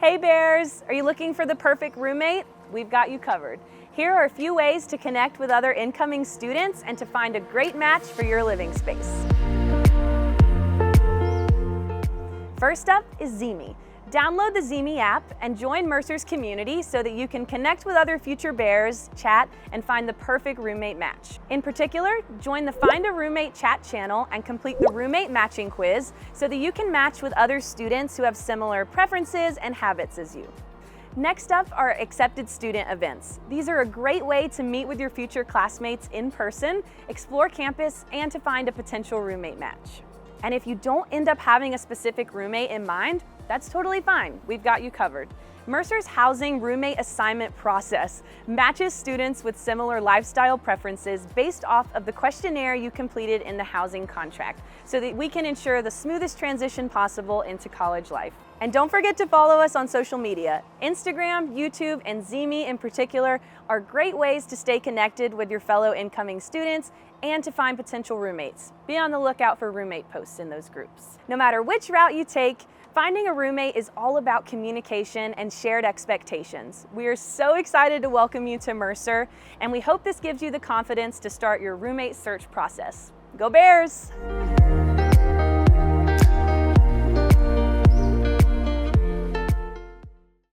Hey Bears, are you looking for the perfect roommate? We've got you covered. Here are a few ways to connect with other incoming students and to find a great match for your living space. First up is ZeeMee. Download the ZeeMee app and join Mercer's community so that you can connect with other future Bears, chat, and find the perfect roommate match. In particular, join the Find a Roommate chat channel and complete the roommate matching quiz so that you can match with other students who have similar preferences and habits as you. Next up are accepted student events. These are a great way to meet with your future classmates in person, explore campus, and to find a potential roommate match. And if you don't end up having a specific roommate in mind, that's totally fine. We've got you covered. Mercer's housing roommate assignment process matches students with similar lifestyle preferences based off of the questionnaire you completed in the housing contract so that we can ensure the smoothest transition possible into college life. And don't forget to follow us on social media. Instagram, YouTube, and ZeeMee in particular are great ways to stay connected with your fellow incoming students and to find potential roommates. Be on the lookout for roommate posts in those groups. No matter which route you take, finding a roommate is all about communication and shared expectations. We are so excited to welcome you to Mercer, and we hope this gives you the confidence to start your roommate search process. Go Bears!